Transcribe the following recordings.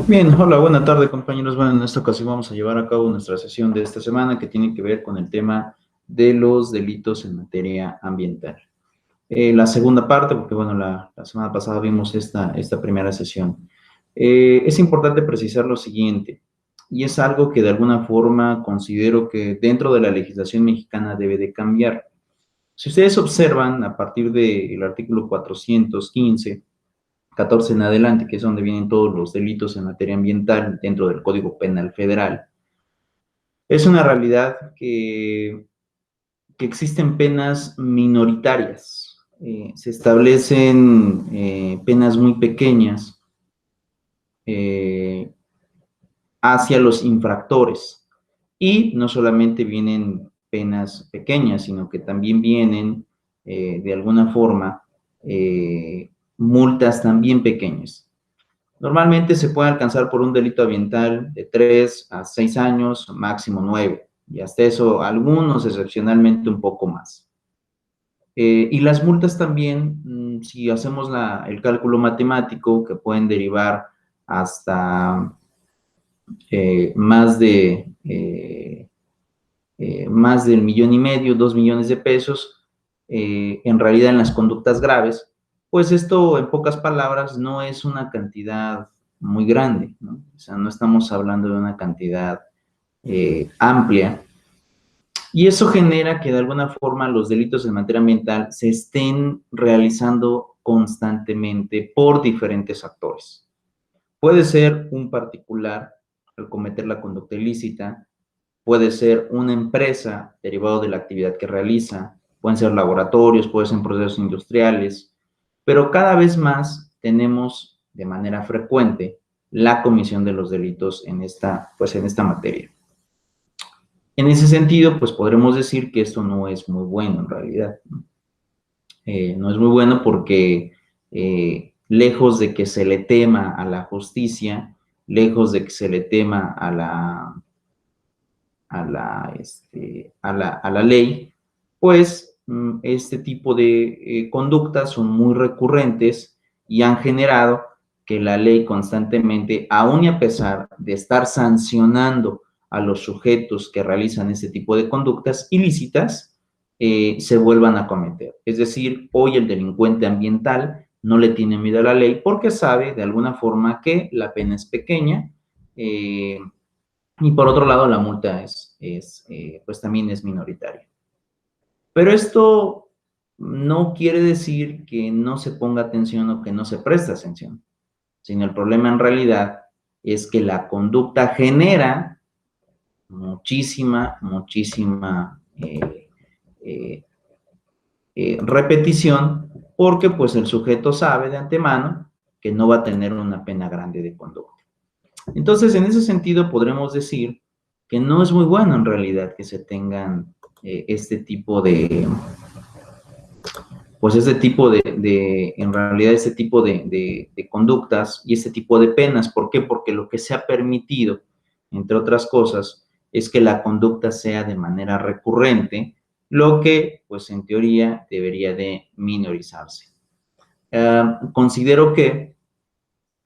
Bien, hola, buena tarde compañeros. Bueno, en esta ocasión vamos a llevar a cabo nuestra sesión de esta semana que tiene que ver con el tema de los delitos en materia ambiental. La segunda parte, porque bueno, la semana pasada vimos esta primera sesión. Es importante precisar lo siguiente, y es algo que de alguna forma considero que dentro de la legislación mexicana debe de cambiar. Si ustedes observan, a partir del artículo 415, 14 en adelante, que es donde vienen todos los delitos en materia ambiental dentro del Código Penal Federal, es una realidad que existen penas minoritarias. Se establecen penas muy pequeñas eh, hacia los infractores. Y no solamente vienen penas pequeñas, sino que también vienen, de alguna forma, multas también pequeñas. Normalmente se puede alcanzar por un delito ambiental de 3 a 6 años, máximo 9, y hasta eso algunos excepcionalmente un poco más. Y las multas también, si hacemos el cálculo matemático, que pueden derivar hasta más del 1,5 millones, 2 millones de pesos, en realidad en las conductas graves, pues esto, en pocas palabras, no es una cantidad muy grande, ¿no? O sea, no estamos hablando de una cantidad amplia, y eso genera que de alguna forma los delitos en materia ambiental se estén realizando constantemente por diferentes actores. Puede ser un particular al cometer la conducta ilícita, puede ser una empresa derivado de la actividad que realiza, pueden ser laboratorios, pueden ser procesos industriales, pero cada vez más tenemos de manera frecuente la comisión de los delitos en esta materia. En ese sentido, pues podremos decir que esto no es muy bueno en realidad. No es muy bueno porque lejos de que se le tema a la justicia, lejos de que se le tema a la ley, pues este tipo de conductas son muy recurrentes y han generado que la ley constantemente, aun y a pesar de estar sancionando a los sujetos que realizan este tipo de conductas ilícitas, se vuelvan a cometer. Es decir, hoy el delincuente ambiental no le tiene miedo a la ley porque sabe de alguna forma que la pena es pequeña, y por otro lado, la multa pues también es minoritaria. Pero esto no quiere decir que no se ponga atención o que no se preste atención, sino el problema en realidad es que la conducta genera muchísima eh, repetición, porque pues el sujeto sabe de antemano que no va a tener una pena grande de conducta. Entonces, en ese sentido, podremos decir que no es muy bueno en realidad que se tengan en realidad este tipo de conductas y este tipo de penas. ¿Por qué? Porque lo que se ha permitido, entre otras cosas, es que la conducta sea de manera recurrente, lo que, pues en teoría, debería de minorizarse. Considero que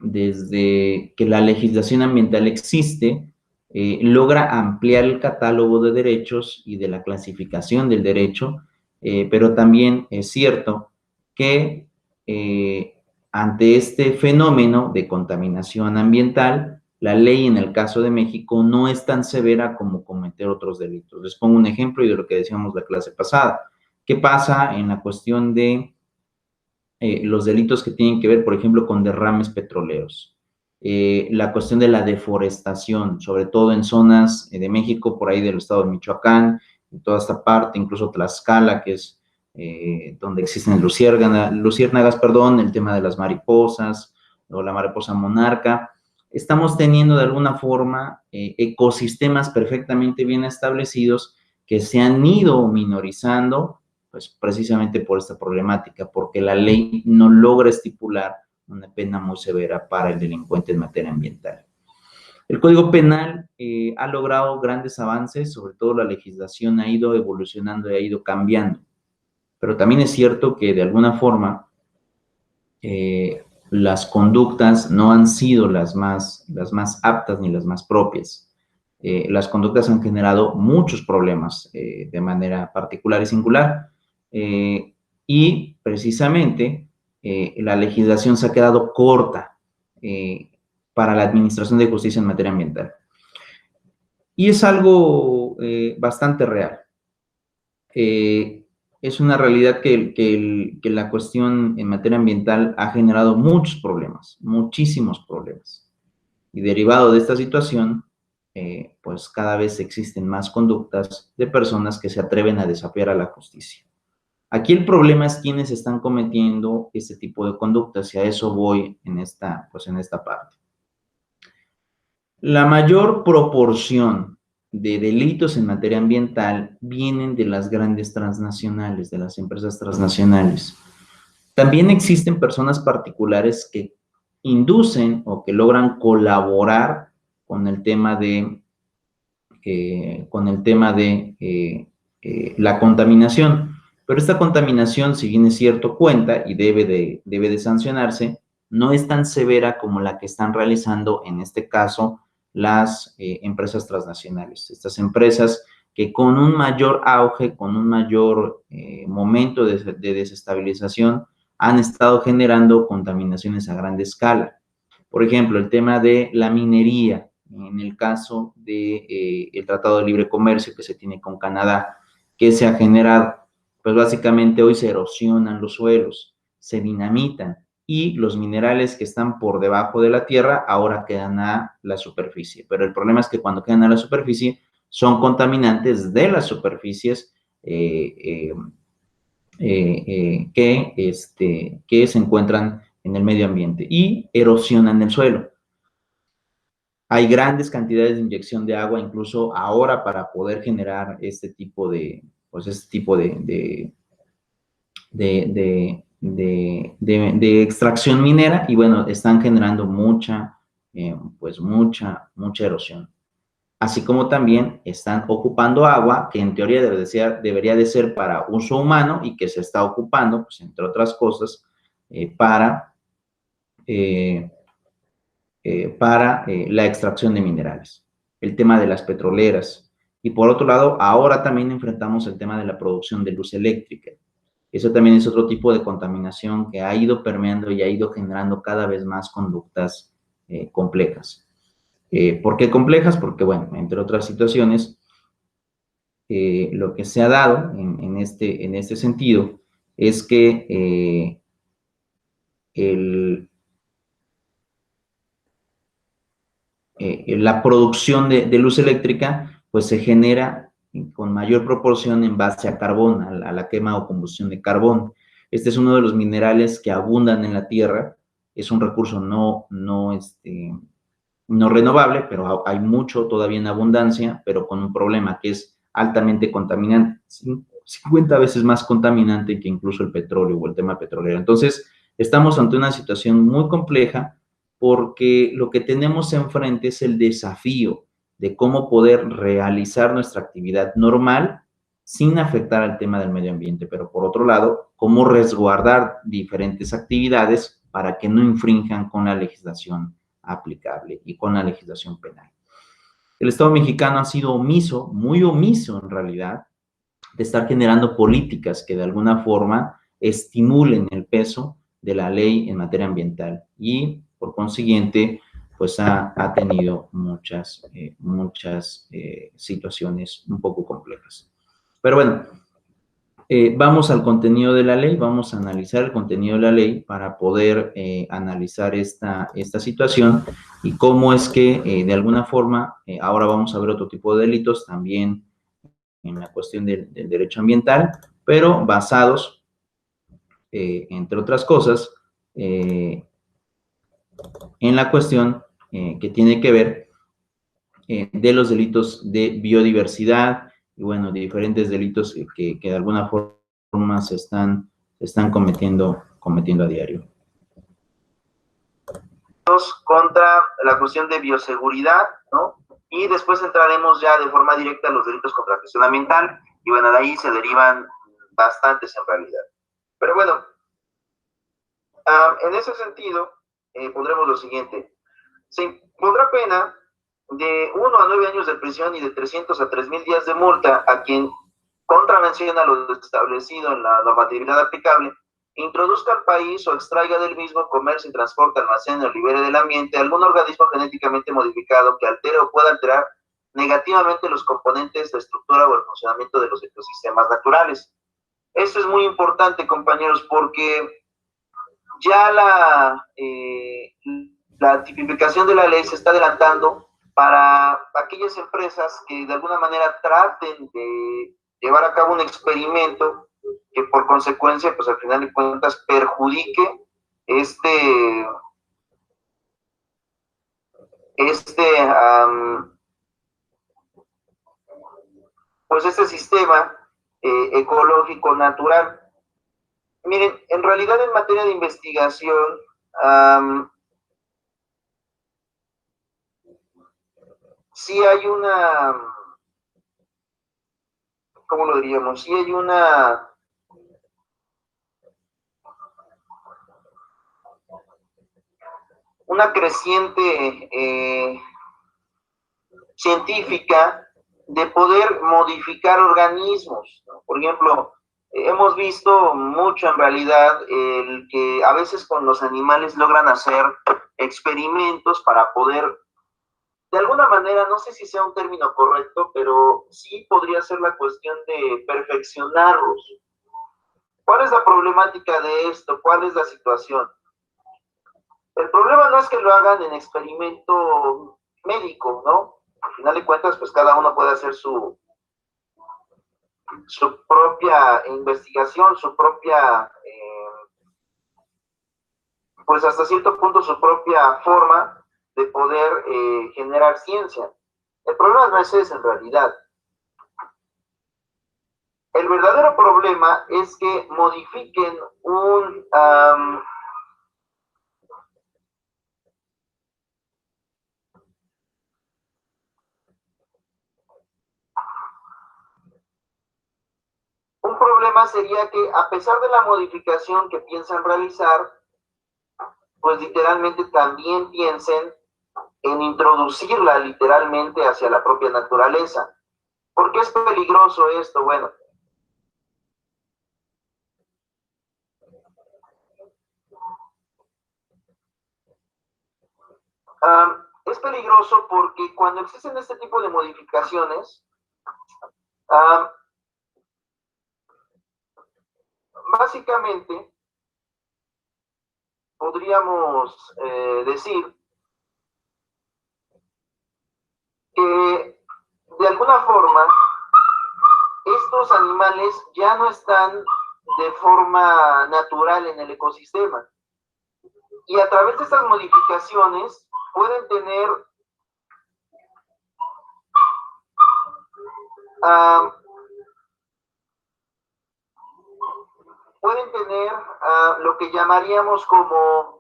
desde que la legislación ambiental existe, logra ampliar el catálogo de derechos y de la clasificación del derecho, pero también es cierto que ante este fenómeno de contaminación ambiental, la ley en el caso de México no es tan severa como cometer otros delitos. Les pongo un ejemplo y de lo que decíamos la clase pasada. ¿Qué pasa en la cuestión de los delitos que tienen que ver, por ejemplo, con derrames petroleros? La cuestión de la deforestación, sobre todo en zonas de México, por ahí del estado de Michoacán, en toda esta parte, incluso Tlaxcala, que es donde existen luciérnagas, el tema de las mariposas o la mariposa monarca. Estamos teniendo de alguna forma ecosistemas perfectamente bien establecidos que se han ido minorizando, pues precisamente por esta problemática, porque la ley no logra estipular una pena muy severa para el delincuente en materia ambiental. El Código Penal ha logrado grandes avances, sobre todo la legislación ha ido evolucionando y ha ido cambiando, pero también es cierto que de alguna forma las conductas no han sido las más aptas ni las más propias. Las conductas han generado muchos problemas de manera particular y singular, y precisamente la legislación se ha quedado corta para la administración de justicia en materia ambiental. Y es algo bastante real. Es una realidad que la cuestión en materia ambiental ha generado muchos problemas, muchísimos problemas. Y derivado de esta situación, pues cada vez existen más conductas de personas que se atreven a desafiar a la justicia. Aquí el problema es quiénes están cometiendo este tipo de conductas, y a eso voy en esta parte. La mayor proporción de delitos en materia ambiental vienen de las grandes transnacionales, de las empresas transnacionales. También existen personas particulares que inducen o que logran colaborar con el tema de, la contaminación. Pero esta contaminación, si bien es cierto, cuenta y debe de sancionarse, no es tan severa como la que están realizando, en este caso, las empresas transnacionales. Estas empresas que con un mayor auge, con un mayor momento de desestabilización, han estado generando contaminaciones a gran escala. Por ejemplo, el tema de la minería, en el caso del Tratado de Libre Comercio que se tiene con Canadá, que se ha generado, pues básicamente hoy se erosionan los suelos, se dinamitan, y los minerales que están por debajo de la tierra ahora quedan a la superficie. Pero el problema es que cuando quedan a la superficie son contaminantes de las superficies que se encuentran en el medio ambiente y erosionan el suelo. Hay grandes cantidades de inyección de agua, incluso ahora, para poder generar este tipo de extracción minera, y bueno, están generando mucha erosión. Así como también están ocupando agua que en teoría debería de ser para uso humano, y que se está ocupando, pues, entre otras cosas, para la extracción de minerales. El tema de las petroleras. Y por otro lado, ahora también enfrentamos el tema de la producción de luz eléctrica. Eso también es otro tipo de contaminación que ha ido permeando y ha ido generando cada vez más conductas complejas. ¿Por qué complejas? Porque, bueno, entre otras situaciones, lo que se ha dado en este sentido es que la producción de luz eléctrica pues se genera con mayor proporción en base a carbón, a la quema o combustión de carbón. Este es uno de los minerales que abundan en la Tierra. Es un recurso no renovable, pero hay mucho todavía en abundancia, pero con un problema que es altamente contaminante, 50 veces más contaminante que incluso el petróleo o el tema petrolero. Entonces, estamos ante una situación muy compleja, porque lo que tenemos enfrente es el desafío de cómo poder realizar nuestra actividad normal sin afectar al tema del medio ambiente, pero por otro lado, cómo resguardar diferentes actividades para que no infrinjan con la legislación aplicable y con la legislación penal. El Estado mexicano ha sido omiso, muy omiso en realidad, de estar generando políticas que de alguna forma estimulen el peso de la ley en materia ambiental, y por consiguiente pues ha tenido muchas situaciones un poco complejas. Pero bueno, vamos al contenido de la ley, vamos a analizar el contenido de la ley para poder analizar esta situación y cómo es que de alguna forma ahora vamos a ver otro tipo de delitos también en la cuestión del derecho ambiental, pero basados, entre otras cosas, en la cuestión que tiene que ver de los delitos de biodiversidad y, bueno, de diferentes delitos que de alguna forma se están cometiendo a diario. Contra la cuestión de bioseguridad, ¿no? Y después entraremos ya de forma directa a los delitos contra la gestión ambiental, y bueno, de ahí se derivan bastantes en realidad. Pero bueno, en ese sentido, pondremos lo siguiente. Se impondrá pena de 1 a 9 años de prisión y de 300 a 3,000 días de multa a quien contravenciona lo establecido en la normatividad aplicable, introduzca al país o extraiga del mismo, comercio, transporte, almacene o libere del ambiente algún organismo genéticamente modificado que altere o pueda alterar negativamente los componentes, la estructura o el funcionamiento de los ecosistemas naturales. Esto es muy importante, compañeros, porque ya la tipificación de la ley se está adelantando para aquellas empresas que de alguna manera traten de llevar a cabo un experimento que por consecuencia, pues al final de cuentas, perjudique este, pues este sistema ecológico natural. Miren, en realidad en materia de investigación, sí hay ¿cómo lo diríamos? Sí hay una creciente científica de poder modificar organismos, ¿no? Por ejemplo, hemos visto mucho en realidad el que a veces con los animales logran hacer experimentos para poder, de alguna manera, no sé si sea un término correcto, pero sí podría ser la cuestión de perfeccionarlos. ¿Cuál es la problemática de esto? ¿Cuál es la situación? El problema no es que lo hagan en experimento médico, ¿no? Al final de cuentas, pues cada uno puede hacer su propia investigación, su propia, pues hasta cierto punto su propia forma de poder generar ciencia. El problema no es ese en realidad. El verdadero problema es que modifiquen un problema sería que a pesar de la modificación que piensan realizar, pues literalmente también piensen en introducirla literalmente hacia la propia naturaleza. ¿Por qué es peligroso esto? Bueno, es peligroso porque cuando existen este tipo de modificaciones, básicamente podríamos decir que de alguna forma estos animales ya no están de forma natural en el ecosistema y a través de estas modificaciones pueden tener lo que llamaríamos como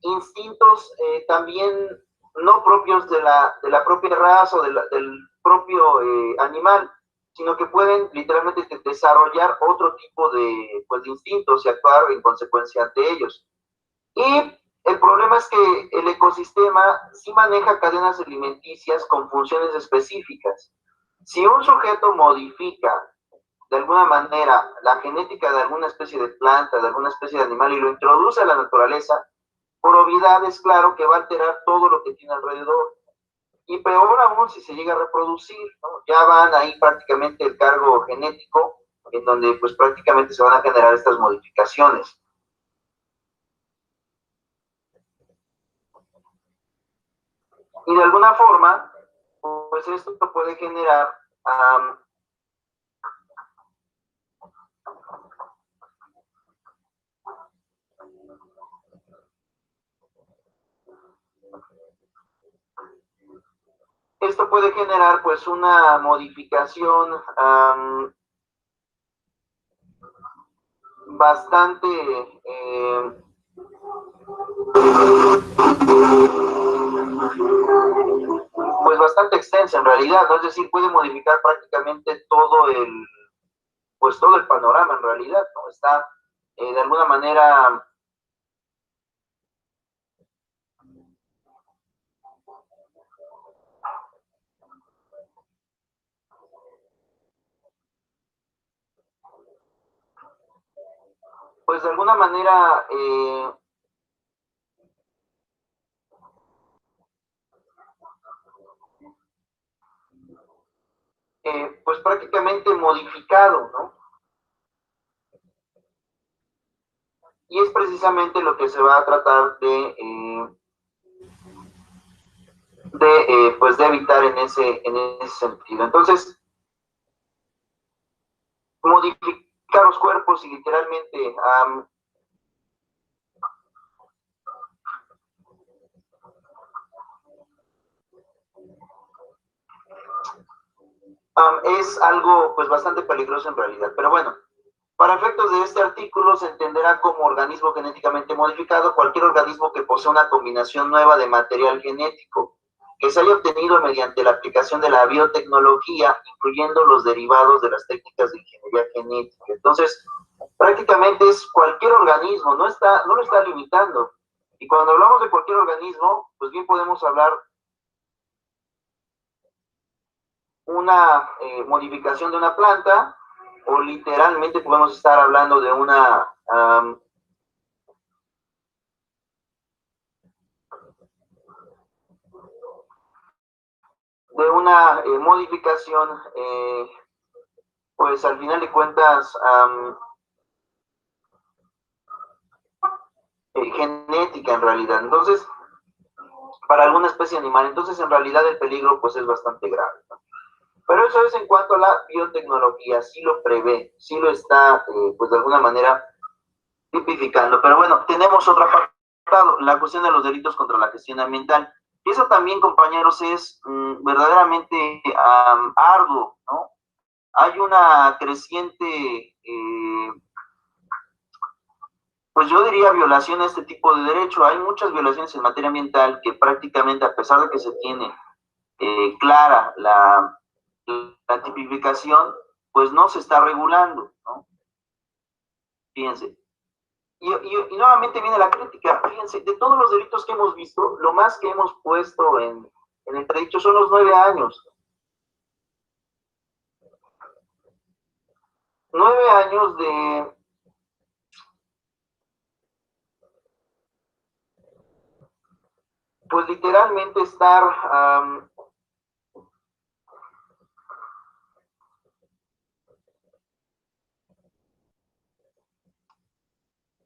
instintos también no propios de la propia raza o del propio animal, sino que pueden literalmente desarrollar otro tipo pues, de instintos y actuar en consecuencia ante ellos. Y el problema es que el ecosistema sí maneja cadenas alimenticias con funciones específicas. Si un sujeto modifica de alguna manera la genética de alguna especie de planta, de alguna especie de animal y lo introduce a la naturaleza, por obviedad es claro que va a alterar todo lo que tiene alrededor. Y peor aún si se llega a reproducir, ¿no? Ya van ahí prácticamente el cargo genético, en donde pues prácticamente se van a generar estas modificaciones. Y de alguna forma, pues esto puede generar esto puede generar pues una modificación bastante pues bastante extensa en realidad, ¿no? Es decir, puede modificar prácticamente pues todo el panorama en realidad, ¿no? Está de alguna manera Pues de alguna manera, pues prácticamente modificado, ¿no? Y es precisamente lo que se va a tratar pues de evitar en ese sentido. Entonces, modificar los cuerpos y literalmente es algo pues bastante peligroso en realidad. Pero bueno, para efectos de este artículo se entenderá como organismo genéticamente modificado cualquier organismo que posea una combinación nueva de material genético que se haya obtenido mediante la aplicación de la biotecnología, incluyendo los derivados de las técnicas de ingeniería genética. Entonces, prácticamente es cualquier organismo, no lo está limitando. Y cuando hablamos de cualquier organismo, pues bien podemos hablar una modificación de una planta, o literalmente podemos estar hablando de una modificación, pues al final de cuentas, genética en realidad. Entonces, para alguna especie animal, entonces en realidad el peligro pues es bastante grave, ¿no? Pero eso es en cuanto a la biotecnología, sí lo prevé, sí lo está, pues de alguna manera tipificando. Pero bueno, tenemos otro apartado, la cuestión de los delitos contra la gestión ambiental. Y eso también, compañeros, es verdaderamente arduo, ¿no? Hay una creciente, pues yo diría violación a este tipo de derecho. Hay muchas violaciones en materia ambiental que prácticamente, a pesar de que se tiene clara la tipificación, pues no se está regulando, ¿no? Fíjense. Y nuevamente viene la crítica. Fíjense, de todos los delitos que hemos visto, lo más que hemos puesto en entredicho son los 9 años. 9 años pues literalmente estar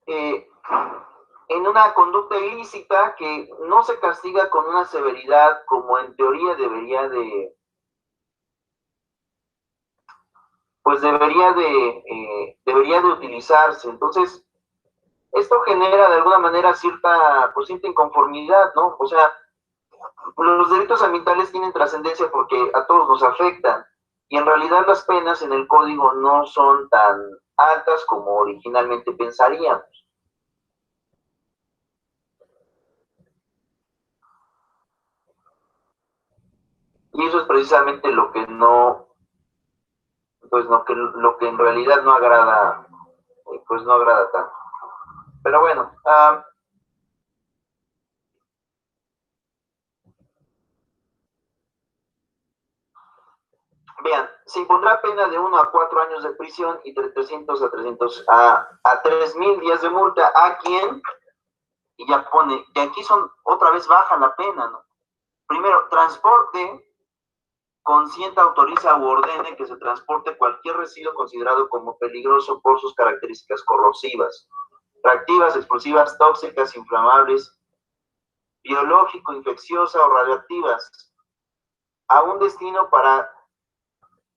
eh, en una conducta ilícita que no se castiga con una severidad como en teoría pues debería de utilizarse. Entonces, esto genera de alguna manera pues cierta inconformidad, ¿no? O sea, los delitos ambientales tienen trascendencia porque a todos nos afectan y en realidad las penas en el código no son tan altas como originalmente pensaríamos. Y eso es precisamente lo que no, pues lo que en realidad no agrada, pues no agrada tanto. Pero bueno, vean, se impondrá pena de 1 a 4 años de prisión y de 300 a 3,000 días de multa a quien, y ya pone, que aquí son, otra vez baja la pena, ¿no? Primero, transporte, consienta, autoriza o ordene que se transporte cualquier residuo considerado como peligroso por sus características corrosivas, reactivas, explosivas, tóxicas, inflamables, biológico, infecciosa o radioactivas, a un destino para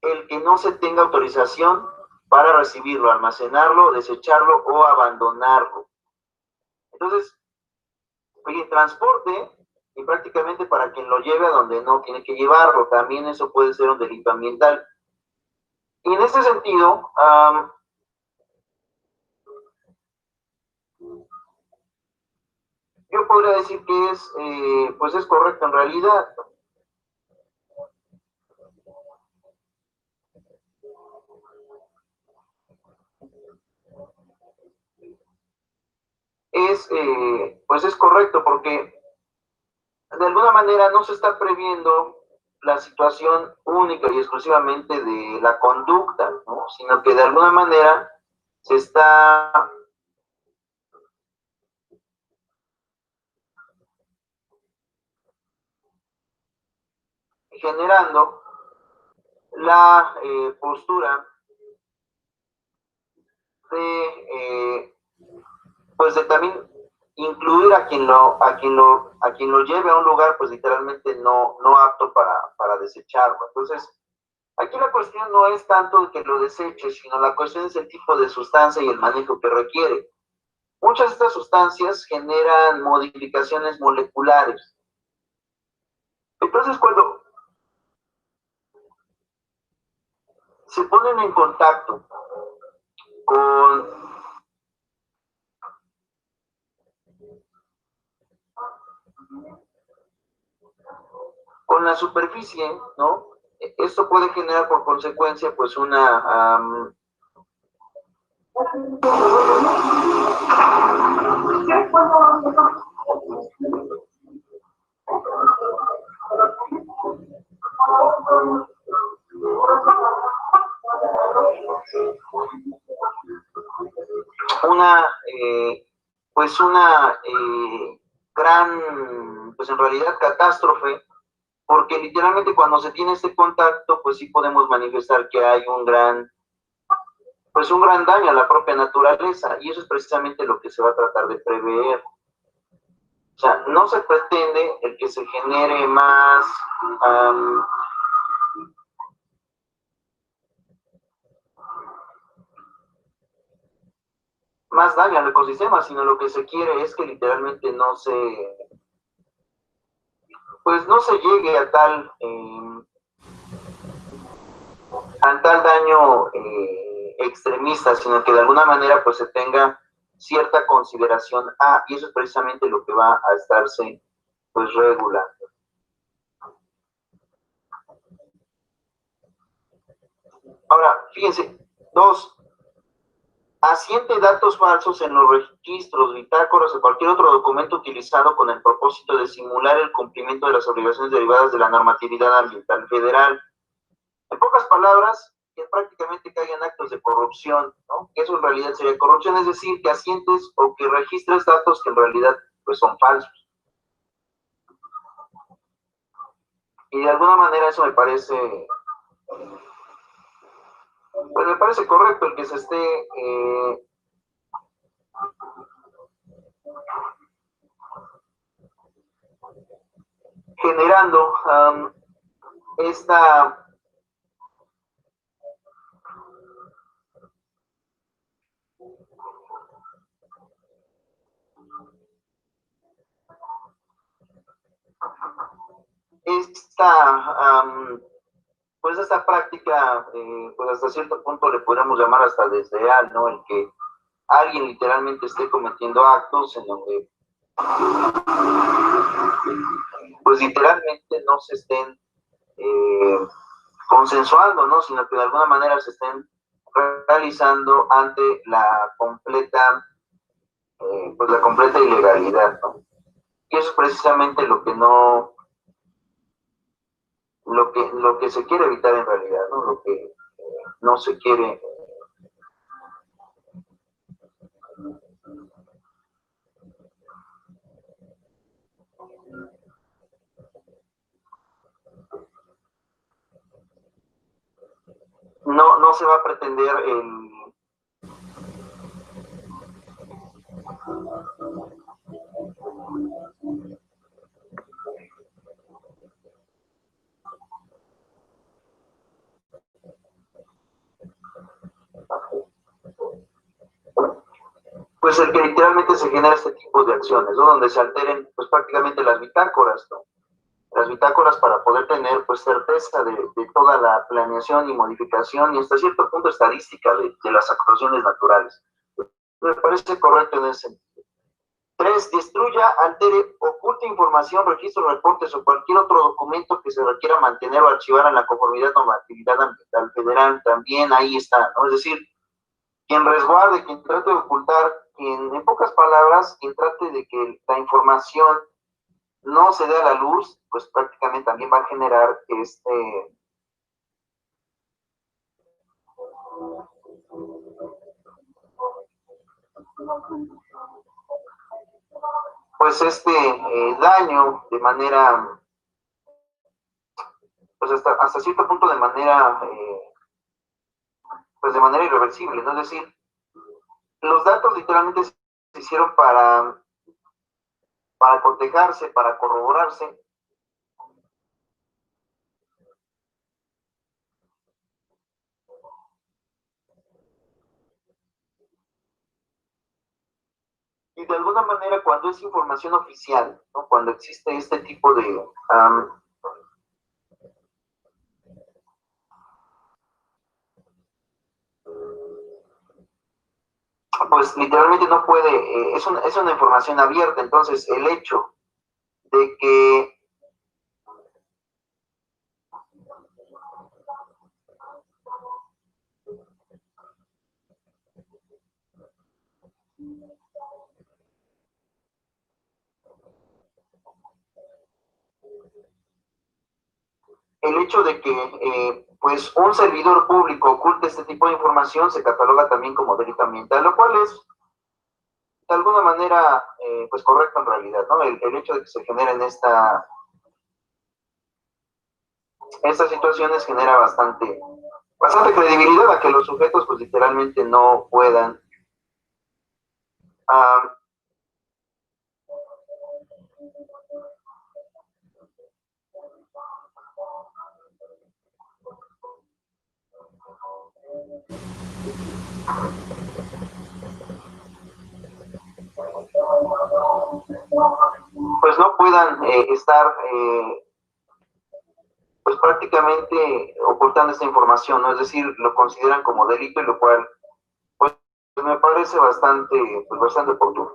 el que no se tenga autorización para recibirlo, almacenarlo, desecharlo o abandonarlo. Entonces, oye, transporte y prácticamente para quien lo lleve a donde no tiene que llevarlo, también eso puede ser un delito ambiental. Y en este sentido, yo podría decir que pues es correcto en realidad. Pues es correcto porque de alguna manera no se está previendo la situación única y exclusivamente de la conducta, ¿no? Sino que de alguna manera se está generando la postura de, pues de también incluir a quien lo lleve a un lugar, pues literalmente no apto para desecharlo. Entonces, aquí la cuestión no es tanto de que lo deseche, sino la cuestión es el tipo de sustancia y el manejo que requiere. Muchas de estas sustancias generan modificaciones moleculares. Entonces, cuando se ponen en contacto con, con la superficie, ¿no? Esto puede generar por consecuencia, pues, una, pues una gran, pues en realidad catástrofe, porque literalmente cuando se tiene este contacto, pues sí podemos manifestar que hay pues un gran daño a la propia naturaleza, y eso es precisamente lo que se va a tratar de prever. O sea, no se pretende el que se genere um, más daño al ecosistema, sino lo que se quiere es que literalmente pues no se llegue a tal daño extremista, sino que de alguna manera pues se tenga cierta consideración y eso es precisamente lo que va a estarse pues regulando. Ahora, fíjense, 2, asiente datos falsos en los registros, bitácoras o cualquier otro documento utilizado con el propósito de simular el cumplimiento de las obligaciones derivadas de la normatividad ambiental federal. En pocas palabras, que prácticamente caigan actos de corrupción, ¿no? Que eso en realidad sería corrupción, es decir, que asientes o que registres datos que en realidad pues son falsos. Y de alguna manera eso me parece, pues me parece correcto el que se esté generando esta pues esta práctica, pues hasta cierto punto le podríamos llamar hasta desleal, ¿no? El que alguien literalmente esté cometiendo actos en donde pues literalmente no se estén consensuando, ¿no? Sino que de alguna manera se estén realizando ante la completa, pues la completa ilegalidad, ¿no? Y eso es precisamente lo que lo que se quiere evitar en realidad, ¿no? Lo que no se quiere. No se va a pretender pues el que literalmente se genera este tipo de acciones, ¿no? Donde se alteren pues prácticamente las bitácoras, ¿no? Las bitácoras para poder tener pues certeza de toda la planeación y modificación y hasta cierto punto estadística de las actuaciones naturales. Me parece correcto en ese sentido. 3, destruya, altere, oculte información, registros, reportes o cualquier otro documento que se requiera mantener o archivar en la conformidad con la actividad ambiental federal. También ahí está, ¿no? Es decir, quien resguarde, quien trate de ocultar, quien, en pocas palabras, quien trate de que la información no se dé a la luz, pues prácticamente también va a generar pues daño de manera, pues hasta cierto punto de manera, pues de manera irreversible, ¿no? Es decir, los datos literalmente se hicieron para cotejarse, para corroborarse. Y de alguna manera, cuando es información oficial, ¿no? Cuando existe este tipo de, pues literalmente no puede, es una información abierta, entonces el hecho de que pues un servidor público oculte este tipo de información se cataloga también como delito ambiental, lo cual es de alguna manera pues correcto en realidad, ¿no? El hecho de que se generen estas situaciones genera bastante credibilidad a que los sujetos pues literalmente no puedan uh, pues no puedan estar pues prácticamente ocultando esta información, ¿no? Es decir, lo consideran como delito y lo cual pues me parece bastante oportuno.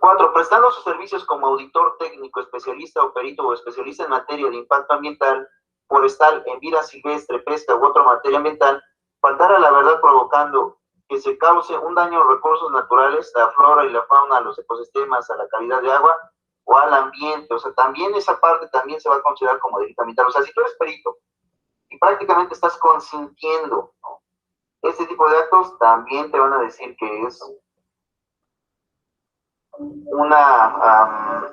4. Prestando sus servicios como auditor técnico, especialista o perito o especialista en materia de impacto ambiental, forestal, en vida silvestre, pesca u otra materia ambiental, faltar a la verdad provocando que se cause un daño a los recursos naturales, a la flora y la fauna, a los ecosistemas, a la calidad de agua o al ambiente. O sea, también esa parte también se va a considerar como delito ambiental. O sea, si tú eres perito y prácticamente estás consintiendo, ¿no?, este tipo de actos, también te van a decir que es una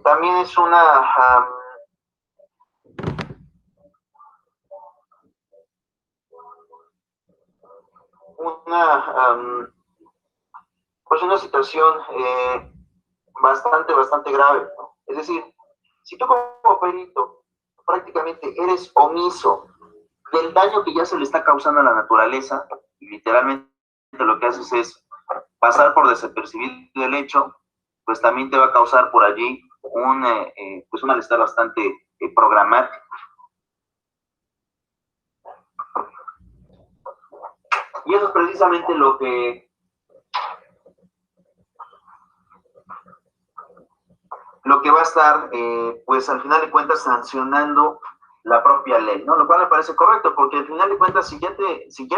también es pues una situación bastante grave, ¿no? Es decir, si tú como perito prácticamente eres omiso del daño que ya se le está causando a la naturaleza, y literalmente lo que haces es pasar por desapercibido el hecho, pues también te va a causar por allí pues un malestar bastante programático. Y eso es precisamente lo que va a estar, pues al final de cuentas, sancionando la propia ley, ¿no? Lo cual me parece correcto, porque al final de cuentas, si ya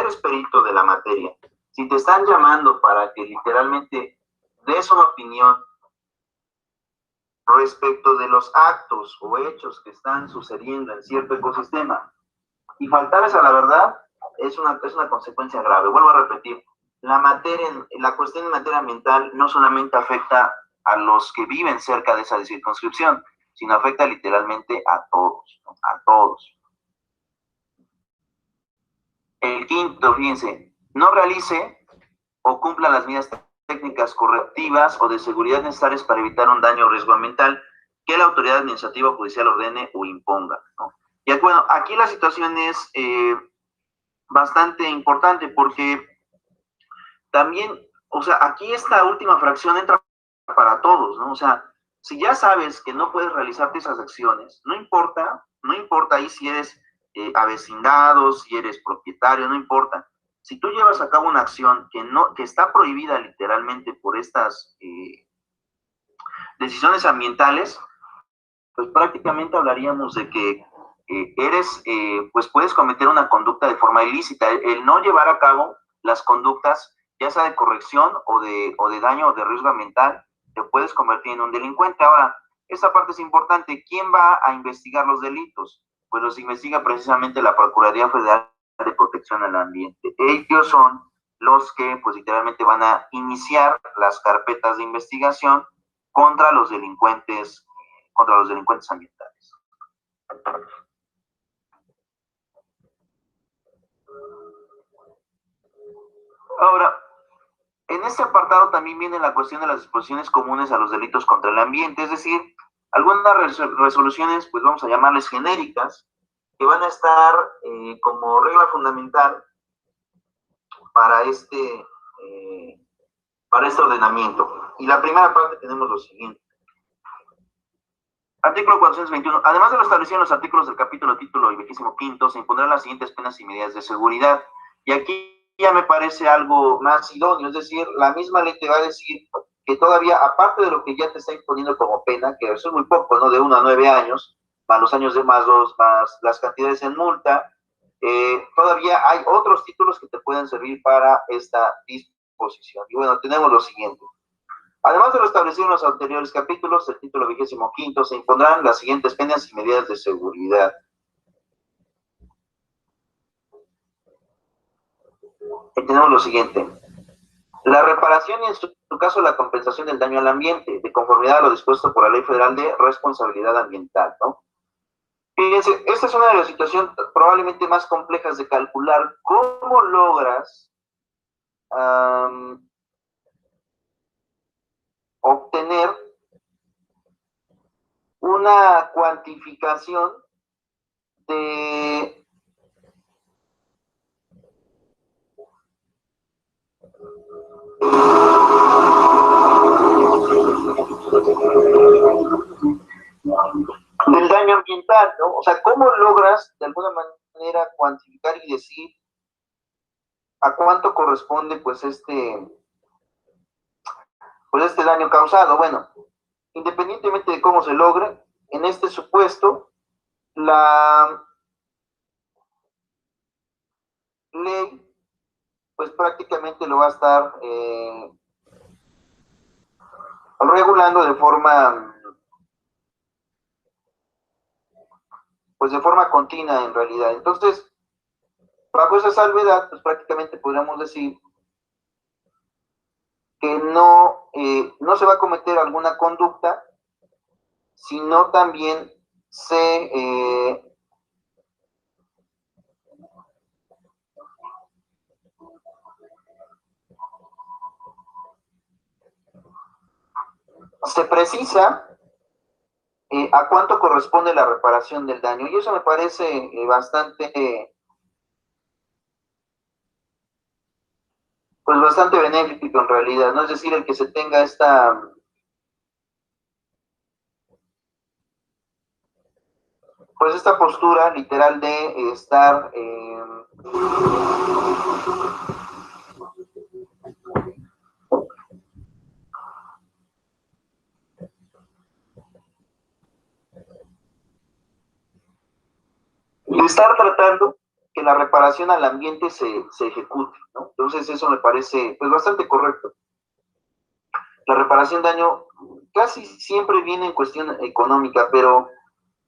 eres perito de la materia, si te están llamando para que literalmente des una opinión respecto de los actos o hechos que están sucediendo en cierto ecosistema y faltarles a la verdad, es una consecuencia grave. Vuelvo a repetir, la cuestión en materia ambiental no solamente afecta a los que viven cerca de esa circunscripción, sino afecta literalmente a todos, ¿no? A todos. El quinto, fíjense, no realice o cumpla las medidas técnicas correctivas o de seguridad necesarias para evitar un daño o riesgo ambiental que la autoridad administrativa o judicial ordene o imponga, ¿no? Y bueno, aquí la situación es bastante importante porque también, o sea, aquí esta última fracción entra para todos, ¿no? O sea, si ya sabes que no puedes realizarte esas acciones, no importa ahí si eres avecindado, si eres propietario, no importa. Si tú llevas a cabo una acción que está prohibida literalmente por estas decisiones ambientales, pues prácticamente hablaríamos de que pues puedes cometer una conducta de forma ilícita. El no llevar a cabo las conductas, ya sea de corrección o de daño o de riesgo ambiental, te puedes convertir en un delincuente. Ahora, esta parte es importante. ¿Quién va a investigar los delitos? Pues los investiga precisamente la Procuraduría Federal de Protección al Ambiente. Ellos son los que, pues literalmente van a iniciar las carpetas de investigación contra los delincuentes ambientales. Ahora, en este apartado también viene la cuestión de las disposiciones comunes a los delitos contra el ambiente, es decir, algunas resoluciones, pues vamos a llamarles genéricas, que van a estar como regla fundamental para este ordenamiento. Y la primera parte tenemos lo siguiente. Artículo 421. Además de lo establecido en los artículos del capítulo, título y 25, se impondrán las siguientes penas y medidas de seguridad. Y aquí ya me parece algo más idóneo, es decir, la misma ley te va a decir que todavía, aparte de lo que ya te está imponiendo como pena, que eso es muy poco, ¿no? De 1 a 9 años, más los años de más las cantidades en multa, todavía hay otros títulos que te pueden servir para esta disposición. Y bueno, tenemos lo siguiente. Además de lo establecido en los anteriores capítulos, el título 25 se impondrán las siguientes penas y medidas de seguridad. Y tenemos lo siguiente. La reparación y en su caso la compensación del daño al ambiente, de conformidad a lo dispuesto por la Ley Federal de Responsabilidad Ambiental, ¿no? Fíjense, esta es una de las situaciones probablemente más complejas de calcular. ¿Cómo logras obtener una cuantificación de del daño ambiental, ¿no? O sea, ¿cómo logras de alguna manera cuantificar y decir a cuánto corresponde pues este daño causado? Bueno, independientemente de cómo se logre, en este supuesto, la ley pues prácticamente lo va a estar regulando de forma continua en realidad. Entonces, bajo esa salvedad, pues prácticamente podríamos decir que no se va a cometer alguna conducta, sino también se precisa a cuánto corresponde la reparación del daño. Y eso me parece bastante benéfico en realidad, ¿no? Es decir, el que se tenga esta postura literal de estar tratando que la reparación al ambiente se ejecute, ¿no? Entonces eso me parece pues bastante correcto. La reparación de daño casi siempre viene en cuestión económica, pero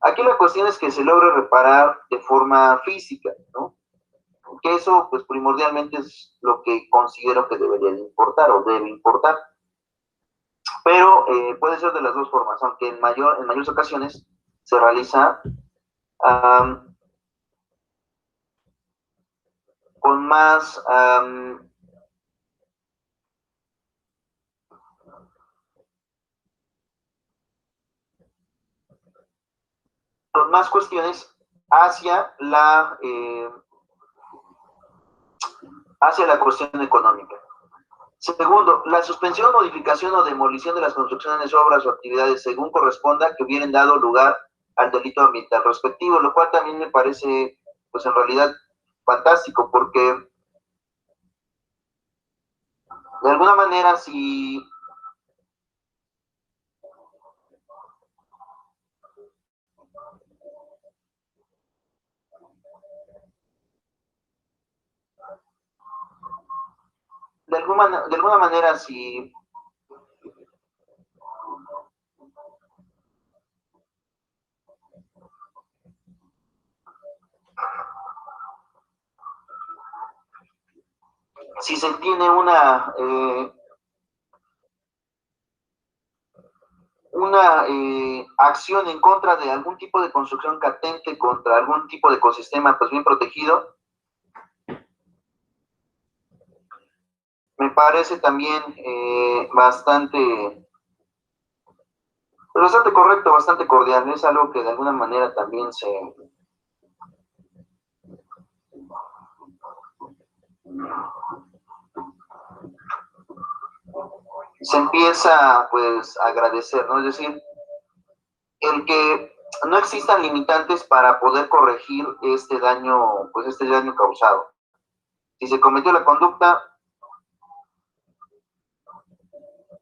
aquí la cuestión es que se logre reparar de forma física, ¿no? Que eso pues primordialmente es lo que considero que debería de importar o debe importar. Pero puede ser de las dos formas, aunque en mayores ocasiones se realiza con más cuestiones hacia la cuestión económica. Segundo, la suspensión, modificación o demolición de las construcciones, obras o actividades según corresponda que hubieran dado lugar al delito ambiental respectivo, lo cual también me parece, pues en realidad, fantástico, porque de alguna manera si de alguna manera, si se tiene una acción en contra de algún tipo de construcción catente, contra algún tipo de ecosistema pues bien protegido, me parece también bastante correcto, bastante cordial. Es algo que de alguna manera también se empieza pues a agradecer, ¿no? Es decir, el que no existan limitantes para poder corregir este daño, pues este daño causado. Si se cometió la conducta,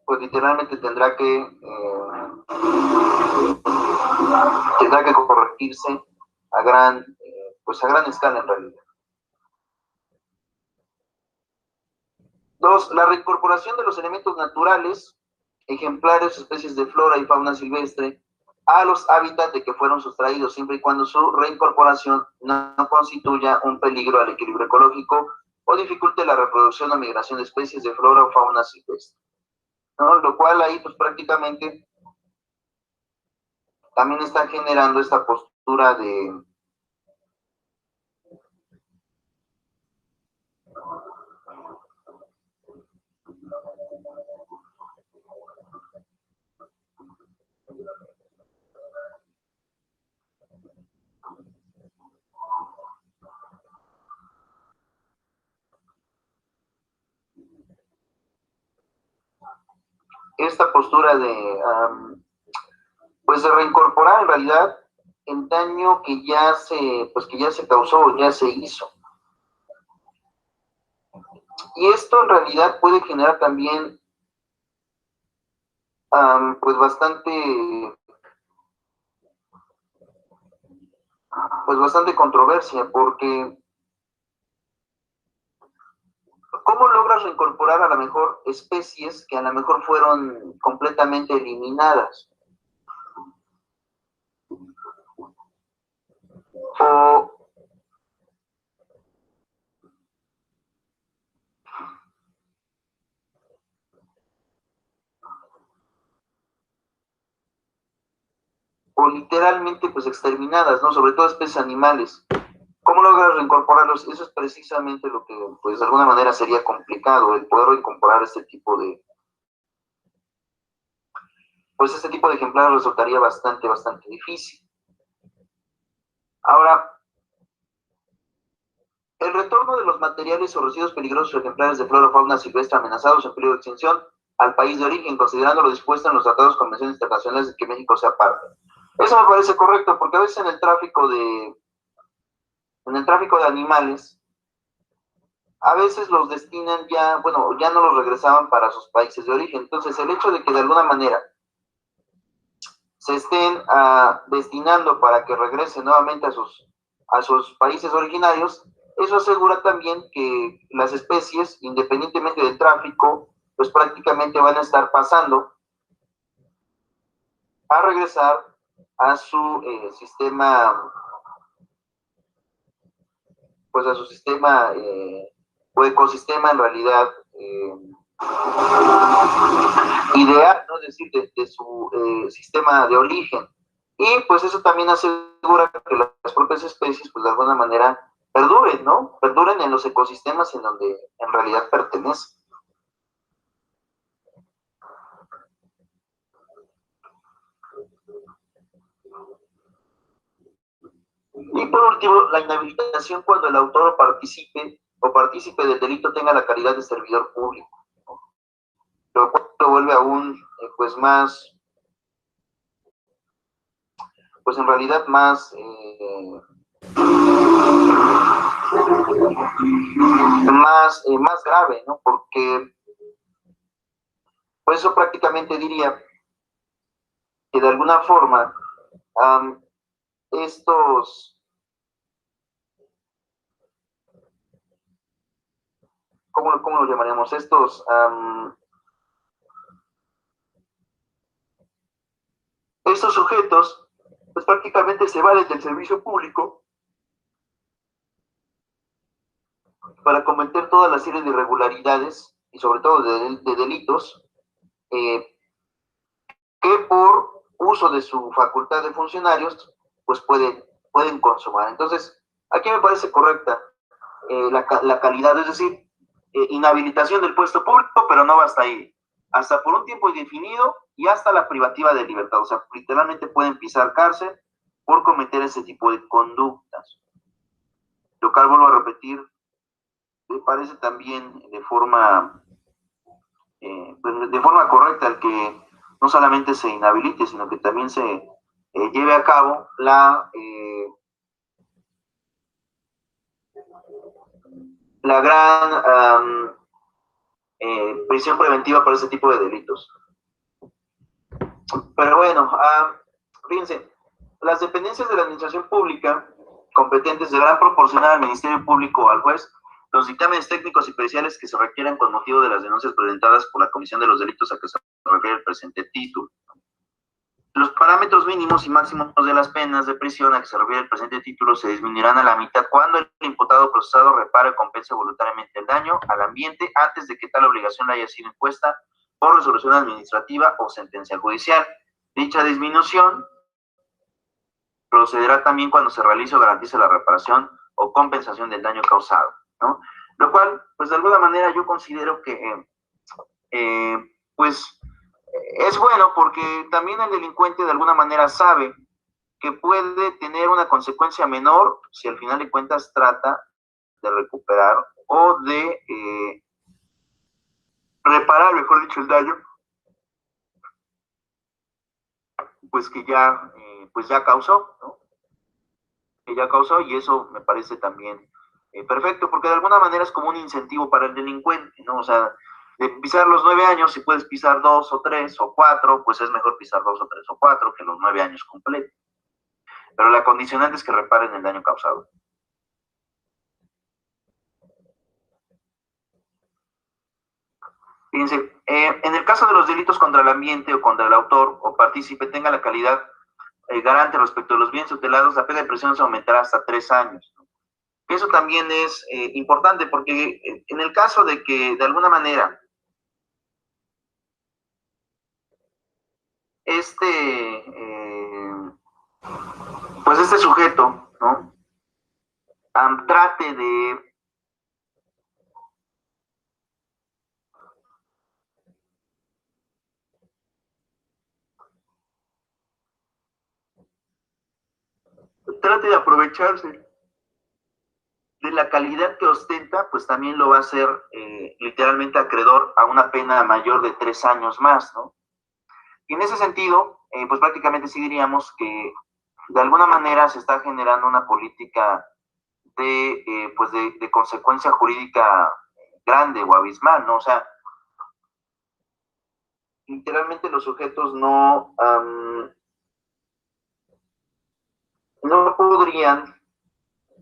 pues literalmente tendrá que corregirse a gran escala en realidad. 2. La reincorporación de los elementos naturales, ejemplares, especies de flora y fauna silvestre, a los hábitats de que fueron sustraídos, siempre y cuando su reincorporación no constituya un peligro al equilibrio ecológico o dificulte la reproducción o migración de especies de flora o fauna silvestre, ¿no? Lo cual ahí pues prácticamente también está generando esta postura de pues de reincorporar en realidad el daño que ya se causó, ya se hizo. Y esto en realidad puede generar también pues bastante controversia, porque ¿cómo logras reincorporar a lo mejor especies que a lo mejor fueron completamente eliminadas? O literalmente pues exterminadas, ¿no? Sobre todo especies animales. ¿Cómo logras reincorporarlos? Eso es precisamente lo que pues de alguna manera sería complicado, el poder reincorporar este tipo de ejemplares resultaría bastante difícil. Ahora, el retorno de los materiales o residuos peligrosos o ejemplares de flora o fauna silvestre amenazados en peligro de extinción al país de origen, considerando lo dispuesto en los tratados y convenciones internacionales de que México sea parte. Eso me parece correcto, porque a veces en el tráfico de animales, a veces los destinan ya no los regresaban para sus países de origen. Entonces, el hecho de que de alguna manera se estén destinando para que regresen nuevamente a sus países originarios, eso asegura también que las especies, independientemente del tráfico, pues prácticamente van a estar pasando a regresar a su sistema, pues a su sistema o ecosistema en realidad ideal, ¿no? Es decir, de su sistema de origen. Y pues eso también asegura que las propias especies, pues de alguna manera, perduren, ¿no? Perduren en los ecosistemas en donde en realidad pertenecen. Y por último, la inhabilitación cuando el autor o partícipe del delito tenga la calidad de servidor público, lo cual lo vuelve aún pues en realidad más grave, ¿no? Porque pues eso prácticamente diría que de alguna forma ¿cómo lo llamaríamos? Estos sujetos, pues prácticamente se valen del servicio público para cometer toda la serie de irregularidades y sobre todo de delitos que por uso de su facultad de funcionarios, pues pueden consumar. Entonces, aquí me parece correcta la calidad, es decir, inhabilitación del puesto público, pero no basta ahí. Hasta por un tiempo indefinido y hasta la privativa de libertad. O sea, literalmente pueden pisar cárcel por cometer ese tipo de conductas. Lo cual, vuelvo a repetir, me parece también de forma correcta el que no solamente se inhabilite, sino que también se lleve a cabo la gran prisión preventiva para ese tipo de delitos. Pero bueno, fíjense, las dependencias de la administración pública competentes deberán proporcionar al Ministerio Público o al juez los dictámenes técnicos y periciales que se requieran con motivo de las denuncias presentadas por la Comisión de los Delitos a que se refiere el presente título. Los parámetros mínimos y máximos de las penas de prisión a que se refiere el presente título se disminuirán a la mitad cuando el imputado procesado repare o compense voluntariamente el daño al ambiente antes de que tal obligación le haya sido impuesta por resolución administrativa o sentencia judicial. Dicha disminución procederá también cuando se realice o garantice la reparación o compensación del daño causado, ¿no? Lo cual, pues de alguna manera yo considero que, pues, es bueno porque también el delincuente de alguna manera sabe que puede tener una consecuencia menor si al final de cuentas trata de recuperar o de reparar, mejor dicho, el daño, pues que ya causó, ¿no? Que ya causó, y eso me parece también perfecto, porque de alguna manera es como un incentivo para el delincuente, ¿no? O sea, de pisar los 9 años, si puedes pisar 2 o 3 o 4, pues es mejor pisar 2 o 3 o 4 que los 9 años completos. Pero la condicionante es que reparen el daño causado. Fíjense, en el caso de los delitos contra el ambiente o contra el autor o partícipe tenga la calidad garante respecto a los bienes tutelados, la pena de prisión se aumentará hasta 3 años. Eso también es importante porque en el caso de que de alguna manera pues este sujeto, ¿no? Trate de aprovecharse de la calidad que ostenta, pues también lo va a hacer literalmente acreedor a una pena mayor de 3 años más, ¿no? Y en ese sentido, pues prácticamente sí diríamos que de alguna manera se está generando una política de consecuencia jurídica grande o abismal, ¿no? O sea, literalmente los sujetos no podrían,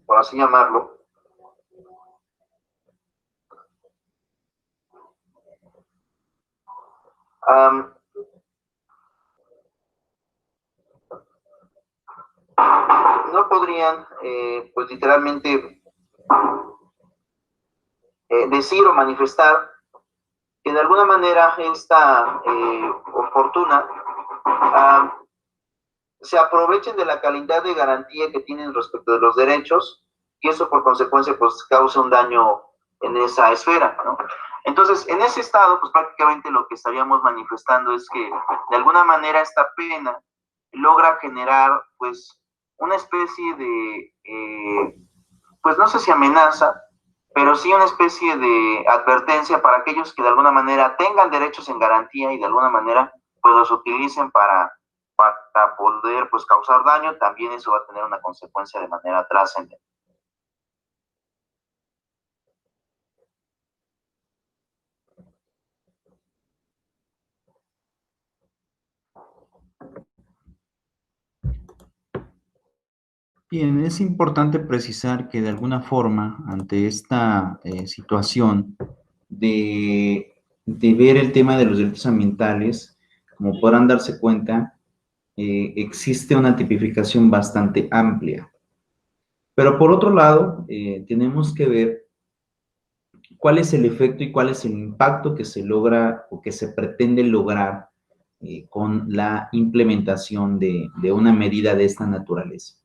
por así llamarlo, no podrían, pues literalmente, decir o manifestar que de alguna manera esta fortuna se aprovechen de la calidad de garantía que tienen respecto de los derechos y eso por consecuencia pues causa un daño en esa esfera, ¿no? Entonces, en ese estado, pues prácticamente lo que estaríamos manifestando es que de alguna manera esta pena logra generar pues una especie de, pues no sé si amenaza, pero sí una especie de advertencia para aquellos que de alguna manera tengan derechos en garantía y de alguna manera pues los utilicen para poder pues causar daño, también eso va a tener una consecuencia de manera trascendente. Bien, es importante precisar que de alguna forma, ante esta situación, de ver el tema de los delitos ambientales, como podrán darse cuenta, existe una tipificación bastante amplia. Pero por otro lado, tenemos que ver cuál es el efecto y cuál es el impacto que se logra o que se pretende lograr con la implementación de una medida de esta naturaleza.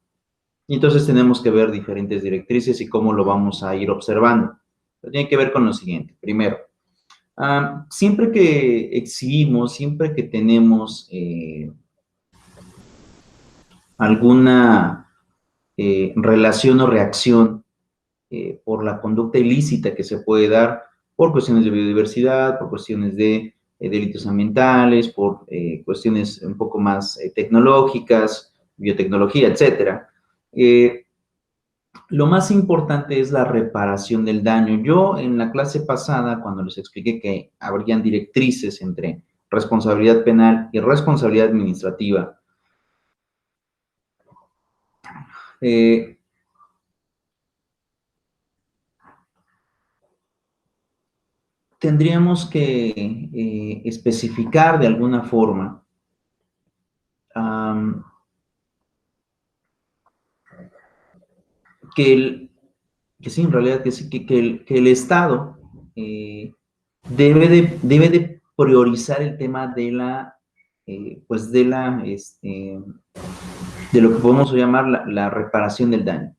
Y entonces tenemos que ver diferentes directrices y cómo lo vamos a ir observando. Pero tiene que ver con lo siguiente. Primero, siempre que exhibimos, siempre que tenemos alguna relación o reacción por la conducta ilícita que se puede dar por cuestiones de biodiversidad, por cuestiones de delitos ambientales, por cuestiones un poco más tecnológicas, biotecnología, etcétera. Lo más importante es la reparación del daño. Yo en la clase pasada, cuando les expliqué que habrían directrices entre responsabilidad penal y responsabilidad administrativa, tendríamos que especificar de alguna forma que sí, en realidad que sí, que el Estado debe de priorizar el tema de la, pues de la, de lo que podemos llamar la reparación del daño.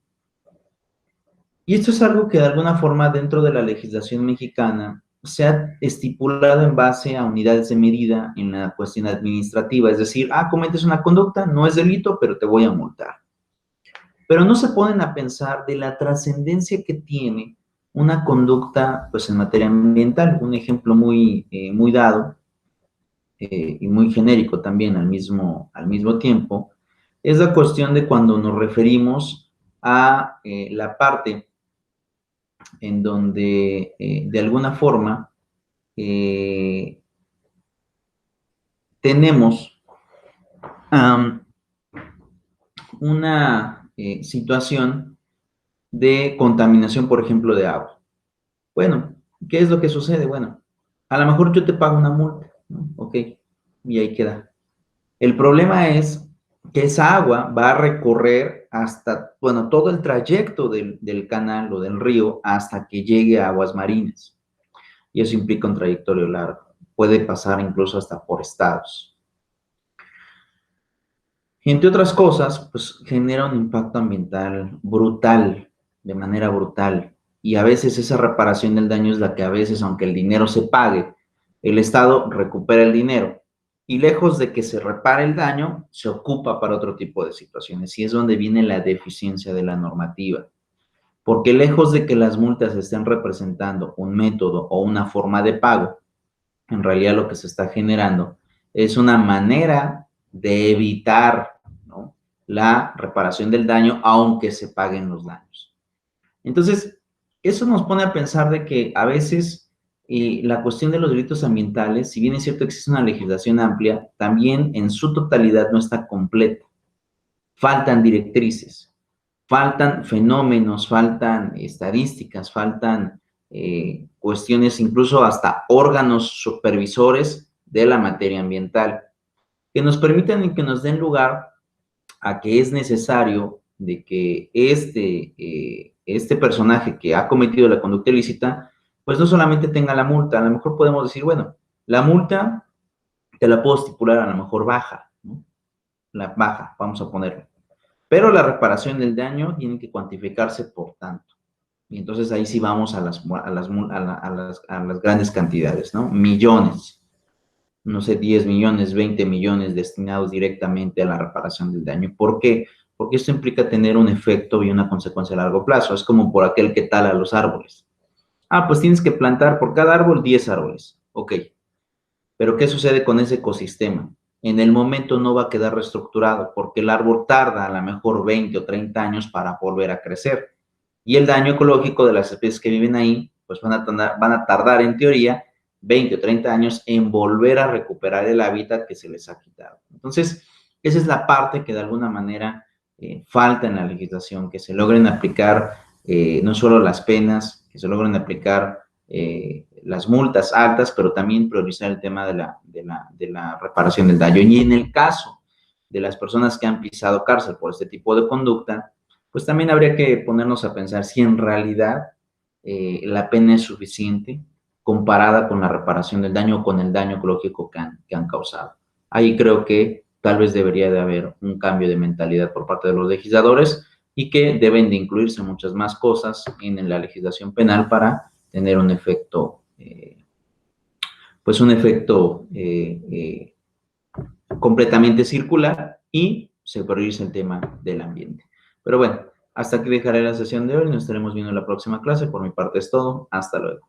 Y esto es algo que de alguna forma dentro de la legislación mexicana se ha estipulado en base a unidades de medida en la cuestión administrativa, es decir, cometes una conducta, no es delito, pero te voy a multar. Pero no se ponen a pensar de la trascendencia que tiene una conducta, pues, en materia ambiental. Un ejemplo muy, muy dado y muy genérico también al mismo tiempo, es la cuestión de cuando nos referimos a la parte en donde, de alguna forma, tenemos una situación de contaminación, por ejemplo, de agua. Bueno, ¿qué es lo que sucede? Bueno, a lo mejor yo te pago una multa, ¿no? Ok, y ahí queda. El problema es que esa agua va a recorrer hasta, bueno, todo el trayecto del canal o del río hasta que llegue a aguas marinas. Y eso implica un trayectorio largo. Puede pasar incluso hasta por estados. Entre otras cosas, pues genera un impacto ambiental brutal, de manera brutal. Y a veces esa reparación del daño es la que a veces, aunque el dinero se pague, el Estado recupera el dinero. Y lejos de que se repare el daño, se ocupa para otro tipo de situaciones. Y es donde viene la deficiencia de la normativa. Porque lejos de que las multas estén representando un método o una forma de pago, en realidad lo que se está generando es una manera de evitar, ¿no?, la reparación del daño, aunque se paguen los daños. Entonces, eso nos pone a pensar de que a veces la cuestión de los delitos ambientales, si bien es cierto que existe una legislación amplia, también en su totalidad no está completa. Faltan directrices, faltan fenómenos, faltan estadísticas, faltan cuestiones, incluso hasta órganos supervisores de la materia ambiental, que nos permitan y que nos den lugar a que es necesario de que este personaje que ha cometido la conducta ilícita, pues no solamente tenga la multa, a lo mejor podemos decir, bueno, la multa te la puedo estipular a lo mejor baja, ¿no? La baja, vamos a ponerlo. Pero la reparación del daño tiene que cuantificarse por tanto. Y entonces ahí sí vamos a las grandes cantidades, ¿no? Millones, no sé, 10 millones, 20 millones destinados directamente a la reparación del daño. ¿Por qué? Porque esto implica tener un efecto y una consecuencia a largo plazo. Es como por aquel que tala los árboles. Pues tienes que plantar por cada árbol 10 árboles. Ok. Pero ¿qué sucede con ese ecosistema? En el momento no va a quedar reestructurado porque el árbol tarda a lo mejor 20 o 30 años para volver a crecer. Y el daño ecológico de las especies que viven ahí, pues van a tardar en teoría 20 o 30 años en volver a recuperar el hábitat que se les ha quitado. Entonces, esa es la parte que de alguna manera falta en la legislación, que se logren aplicar no solo las penas, que se logren aplicar las multas altas, pero también priorizar el tema de la reparación del daño. Y en el caso de las personas que han pisado cárcel por este tipo de conducta, pues también habría que ponernos a pensar si en realidad la pena es suficiente comparada con la reparación del daño o con el daño ecológico que han causado. Ahí creo que tal vez debería de haber un cambio de mentalidad por parte de los legisladores y que deben de incluirse muchas más cosas en la legislación penal para tener un efecto, pues un efecto completamente circular y se prioriza el tema del ambiente. Pero bueno, hasta aquí dejaré la sesión de hoy. Nos estaremos viendo en la próxima clase. Por mi parte es todo. Hasta luego.